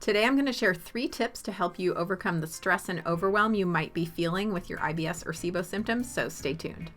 Today I'm going to share 3 tips to help you overcome the stress and overwhelm you might be feeling with your IBS or SIBO symptoms, so stay tuned.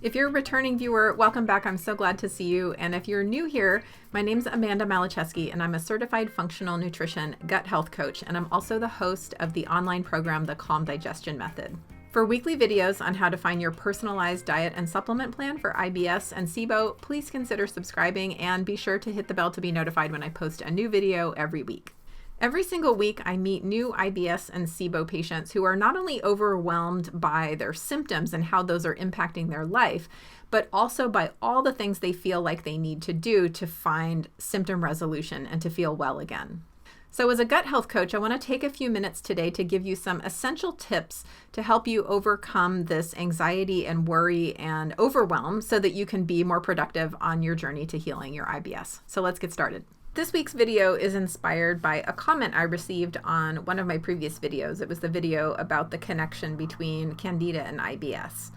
If you're a returning viewer, welcome back. I'm so glad to see you. And if you're new here, my name's Amanda Malachewski, and I'm a certified functional nutrition gut health coach, and I'm also the host of the online program, the Calm Digestion Method. For weekly videos on how to find your personalized diet and supplement plan for IBS and SIBO, please consider subscribing and be sure to hit the bell to be notified when I post a new video every week. Every single week, I meet new IBS and SIBO patients who are not only overwhelmed by their symptoms and how those are impacting their life, but also by all the things they feel like they need to do to find symptom resolution and to feel well again. So as a gut health coach, I want to take a few minutes today to give you some essential tips to help you overcome this anxiety and worry and overwhelm so that you can be more productive on your journey to healing your IBS. So let's get started. This week's video is inspired by a comment I received on one of my previous videos. It was the video about the connection between Candida and IBS.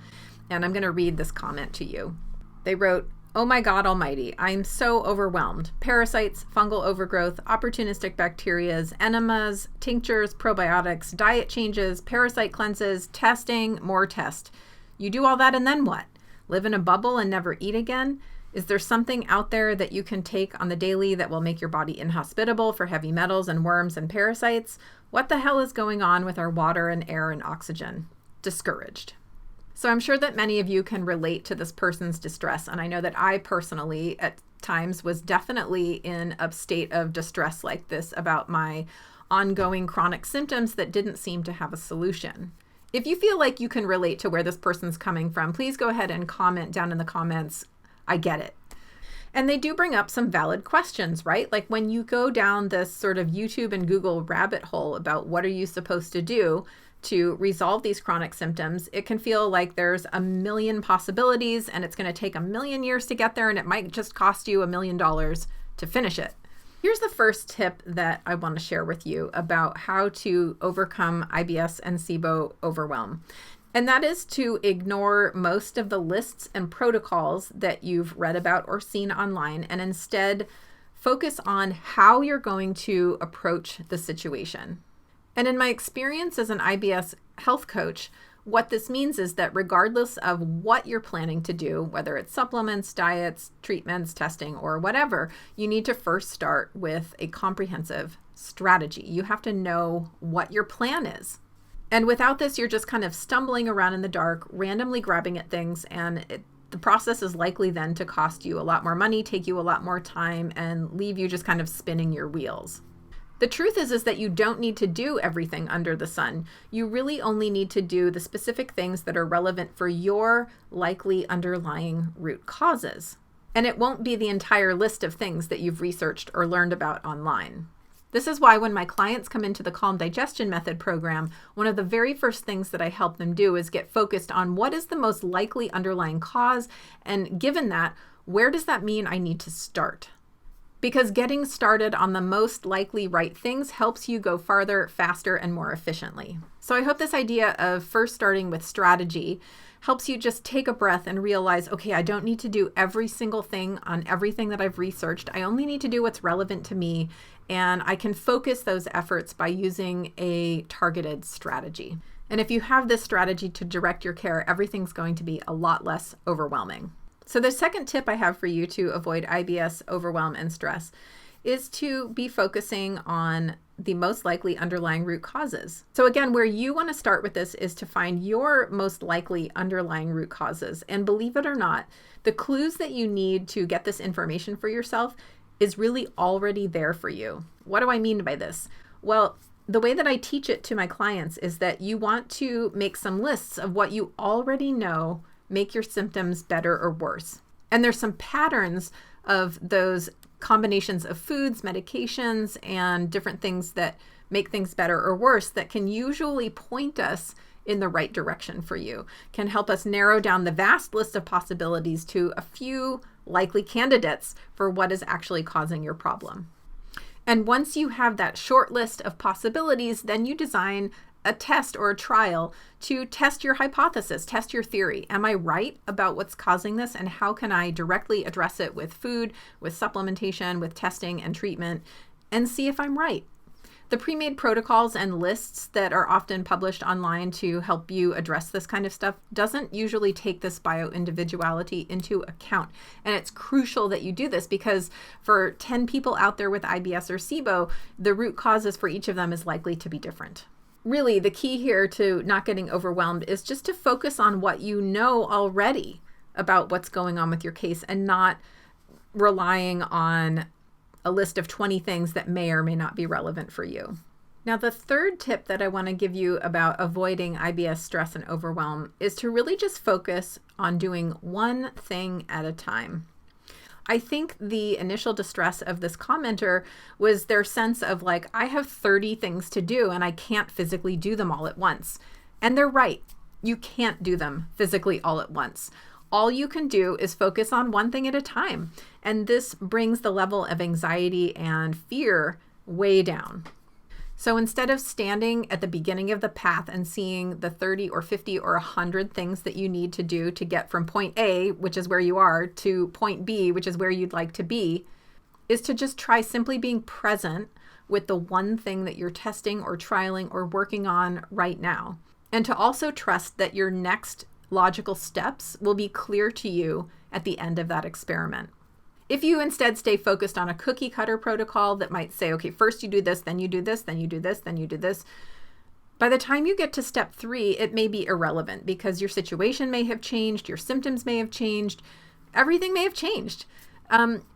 And I'm going to read this comment to you. They wrote, "Oh my God almighty, I'm so overwhelmed. Parasites, fungal overgrowth, opportunistic bacterias, enemas, tinctures, probiotics, diet changes, parasite cleanses, testing, more test. You do all that and then what? Live in a bubble and never eat again? Is there something out there that you can take on the daily that will make your body inhospitable for heavy metals and worms and parasites? What the hell is going on with our water and air and oxygen? Discouraged." So I'm sure that many of you can relate to this person's distress. And I know that I personally at times was definitely in a state of distress like this about my ongoing chronic symptoms that didn't seem to have a solution. If you feel like you can relate to where this person's coming from, please go ahead and comment down in the comments. I get it. And they do bring up some valid questions, right? Like when you go down this sort of YouTube and Google rabbit hole about what are you supposed to do to resolve these chronic symptoms, it can feel like there's a million possibilities and it's going to take a million years to get there and it might just cost you $1 million to finish it. Here's the first tip that I want to share with you about how to overcome IBS and SIBO overwhelm. And that is to ignore most of the lists and protocols that you've read about or seen online and instead focus on how you're going to approach the situation. And in my experience as an IBS health coach, what this means is that regardless of what you're planning to do, whether it's supplements, diets, treatments, testing, or whatever, you need to first start with a comprehensive strategy. You have to know what your plan is. And without this, you're just kind of stumbling around in the dark, randomly grabbing at things, and the process is likely then to cost you a lot more money, take you a lot more time, and leave you just kind of spinning your wheels. The truth is that you don't need to do everything under the sun. You really only need to do the specific things that are relevant for your likely underlying root causes. And it won't be the entire list of things that you've researched or learned about online. This is why when my clients come into the Calm Digestion Method program, one of the very first things that I help them do is get focused on what is the most likely underlying cause, and given that, where does that mean I need to start? Because getting started on the most likely right things helps you go farther, faster, and more efficiently. So I hope this idea of first starting with strategy helps you just take a breath and realize, okay, I don't need to do every single thing on everything that I've researched. I only need to do what's relevant to me, and I can focus those efforts by using a targeted strategy. And if you have this strategy to direct your care, everything's going to be a lot less overwhelming. So the second tip I have for you to avoid IBS, overwhelm, and stress is to be focusing on the most likely underlying root causes. So again, where you want to start with this is to find your most likely underlying root causes. And believe it or not, the clues that you need to get this information for yourself is really already there for you. What do I mean by this? Well, the way that I teach it to my clients is that you want to make some lists of what you already know make your symptoms better or worse. And there's some patterns of those combinations of foods, medications, and different things that make things better or worse that can usually point us in the right direction for you, can help us narrow down the vast list of possibilities to a few likely candidates for what is actually causing your problem. And once you have that short list of possibilities, then you design a test or a trial to test your hypothesis, test your theory. Am I right about what's causing this, and how can I directly address it with food, with supplementation, with testing and treatment, and see if I'm right? The pre-made protocols and lists that are often published online to help you address this kind of stuff doesn't usually take this bio-individuality into account. And it's crucial that you do this because for 10 people out there with IBS or SIBO, the root causes for each of them is likely to be different. Really, the key here to not getting overwhelmed is just to focus on what you know already about what's going on with your case and not relying on a list of 20 things that may or may not be relevant for you. Now, the third tip that I want to give you about avoiding IBS stress and overwhelm is to really just focus on doing one thing at a time. I think the initial distress of this commenter was their sense of like, I have 30 things to do and I can't physically do them all at once. And they're right. You can't do them physically all at once. All you can do is focus on one thing at a time. And this brings the level of anxiety and fear way down. So instead of standing at the beginning of the path and seeing the 30 or 50 or 100 things that you need to do to get from point A, which is where you are, to point B, which is where you'd like to be, is to just try simply being present with the one thing that you're testing or trialing or working on right now. And to also trust that your next logical steps will be clear to you at the end of that experiment. If you instead stay focused on a cookie cutter protocol that might say, okay, first you do this, then you do this, then you do this, then you do this, by the time you get to step 3, it may be irrelevant because your situation may have changed, your symptoms may have changed, everything may have changed.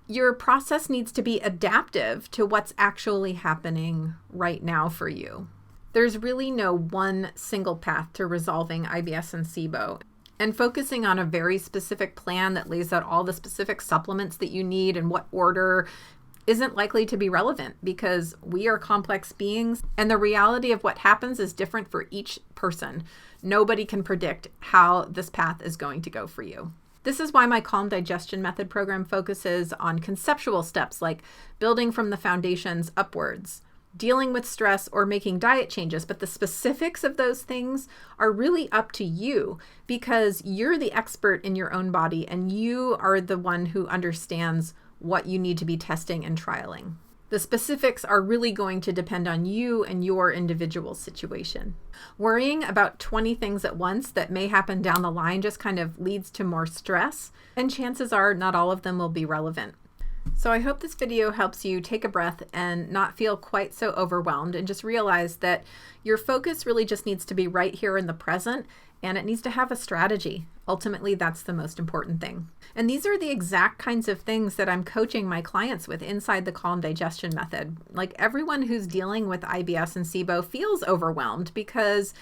Your process needs to be adaptive to what's actually happening right now for you. There's really no one single path to resolving IBS and SIBO. And focusing on a very specific plan that lays out all the specific supplements that you need and what order isn't likely to be relevant because we are complex beings and the reality of what happens is different for each person. Nobody can predict how this path is going to go for you. This is why my Calm Digestion Method program focuses on conceptual steps like building from the foundations upwards, dealing with stress, or making diet changes. But the specifics of those things are really up to you because you're the expert in your own body and you are the one who understands what you need to be testing and trialing. The specifics are really going to depend on you and your individual situation. Worrying about 20 things at once that may happen down the line just kind of leads to more stress, and chances are not all of them will be relevant. So I hope this video helps you take a breath and not feel quite so overwhelmed and just realize that your focus really just needs to be right here in the present and it needs to have a strategy. Ultimately, that's the most important thing. And these are the exact kinds of things that I'm coaching my clients with inside the Calm Digestion Method. Like everyone who's dealing with IBS and SIBO feels overwhelmed because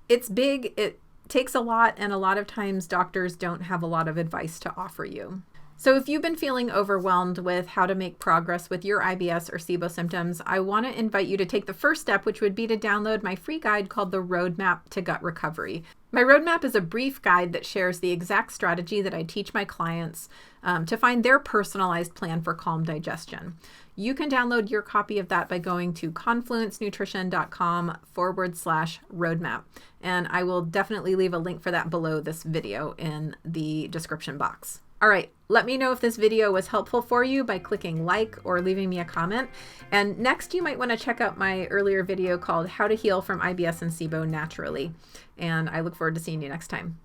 it's big, it takes a lot, and a lot of times doctors don't have a lot of advice to offer you. So if you've been feeling overwhelmed with how to make progress with your IBS or SIBO symptoms, I want to invite you to take the first step, which would be to download my free guide called the Roadmap to Gut Recovery. My roadmap is a brief guide that shares the exact strategy that I teach my clients to find their personalized plan for calm digestion. You can download your copy of that by going to confluencenutrition.com/roadmap. And I will definitely leave a link for that below this video in the description box. All right, let me know if this video was helpful for you by clicking like or leaving me a comment. And next, you might want to check out my earlier video called How to Heal from IBS and SIBO Naturally. And I look forward to seeing you next time.